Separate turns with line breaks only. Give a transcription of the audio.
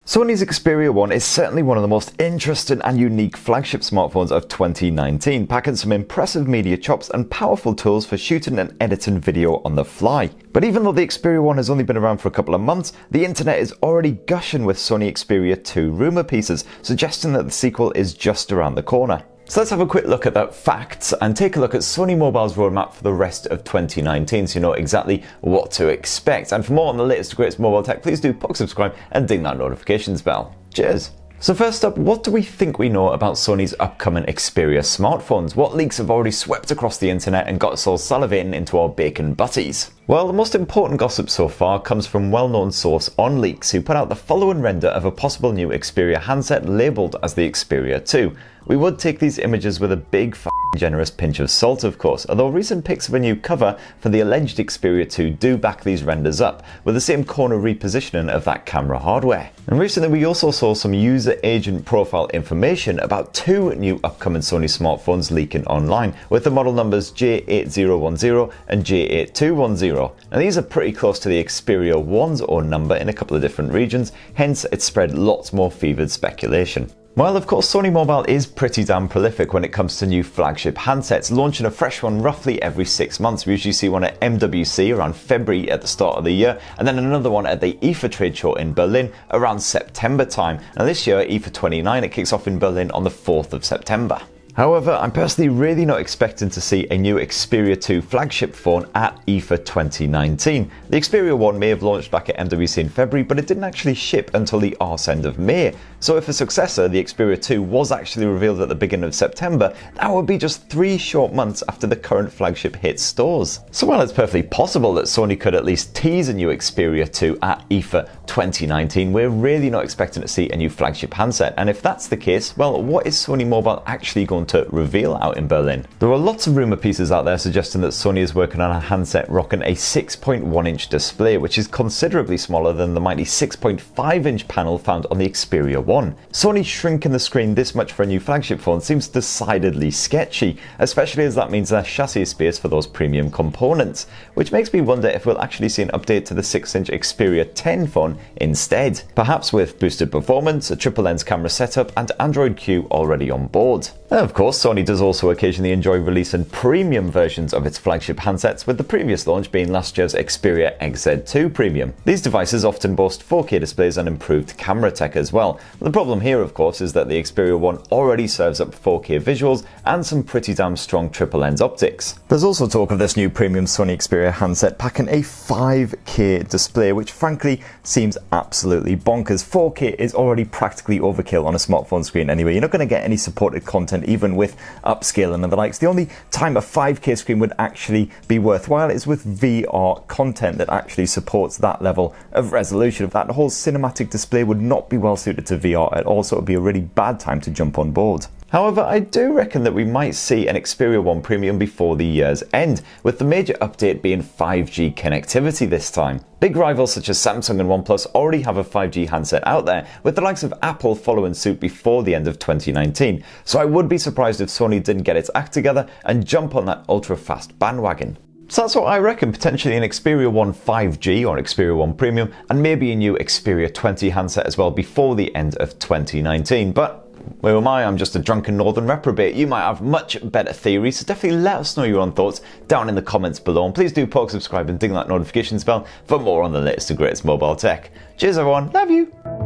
Sony's Xperia 1 is certainly one of the most interesting and unique flagship smartphones of 2019, packing some impressive media chops and powerful tools for shooting and editing video on the fly. But even though the Xperia 1 has only been around for a couple of months, the internet is already gushing with Sony Xperia 2 rumour pieces, suggesting that the sequel is just around the corner. So let's have a quick look at the facts and take a look at Sony Mobile's roadmap for the rest of 2019 so you know exactly what to expect. And for more on the latest and greatest mobile tech, please do subscribe and ding that notifications bell. Cheers! So first up, what do we think we know about Sony's upcoming Xperia smartphones? What leaks have already swept across the internet and got us all salivating into our bacon butties? Well, the most important gossip so far comes from well-known source OnLeaks, who put out the following render of a possible new Xperia handset labelled as the Xperia 2. We would take these images with a big generous pinch of salt, of course, although recent pics of a new cover for the alleged Xperia 2 do back these renders up, with the same corner repositioning of that camera hardware. And recently we also saw some user agent profile information about two new upcoming Sony smartphones leaking online, with the model numbers J8010 and J8210. Now these are pretty close to the Xperia 1's own number in a couple of different regions, hence it spread lots more fevered speculation. Well, of course, Sony Mobile is pretty damn prolific when it comes to new flagship handsets, launching a fresh one roughly every 6 months. We usually see one at MWC around February at the start of the year, and then another one at the IFA trade show in Berlin around September time. Now this year at IFA 29, it kicks off in Berlin on the 4th of September. However, I'm personally really not expecting to see a new Xperia 2 flagship phone at IFA 2019. The Xperia 1 may have launched back at MWC in February, but it didn't actually ship until the arse end of May. So if a successor, the Xperia 2, was actually revealed at the beginning of September, that would be just 3 short months after the current flagship hit stores. So while it's perfectly possible that Sony could at least tease a new Xperia 2 at IFA 2019, we're really not expecting to see a new flagship handset. And if that's the case, well, what is Sony Mobile actually going to reveal out in Berlin? There are lots of rumour pieces out there suggesting that Sony is working on a handset rocking a 6.1-inch display, which is considerably smaller than the mighty 6.5-inch panel found on the Xperia 1. Sony shrinking the screen this much for a new flagship phone seems decidedly sketchy, especially as that means less chassis space for those premium components, which makes me wonder if we'll actually see an update to the 6-inch Xperia 10 phone instead, perhaps with boosted performance, a triple lens camera setup and Android Q already on board. And of course, Sony does also occasionally enjoy releasing premium versions of its flagship handsets, with the previous launch being last year's Xperia XZ2 Premium. These devices often boast 4K displays and improved camera tech as well. The problem here, of course, is that the Xperia 1 already serves up 4K visuals and some pretty damn strong triple lens optics. There's also talk of this new premium Sony Xperia handset packing a 5K display, which frankly seems absolutely bonkers. 4K is already practically overkill on a smartphone screen anyway. You're not going to get any supported content even with upscaling and the likes. The only time a 5K screen would actually be worthwhile is with VR content that actually supports that level of resolution. That whole cinematic display would not be well suited to VR at all, so it would be a really bad time to jump on board. However, I do reckon that we might see an Xperia 1 Premium before the year's end, with the major update being 5G connectivity this time. Big rivals such as Samsung and OnePlus already have a 5G handset out there, with the likes of Apple following suit before the end of 2019, so I would be surprised if Sony didn't get its act together and jump on that ultra-fast bandwagon. So that's what I reckon, potentially an Xperia 1 5G or an Xperia 1 Premium, and maybe a new Xperia 20 handset as well before the end of 2019. But where am I? I'm just a drunken northern reprobate. You might have much better theories, so definitely let us know your own thoughts down in the comments below. And please do subscribe and ding that notifications bell for more on the latest and greatest mobile tech. Cheers everyone, love you!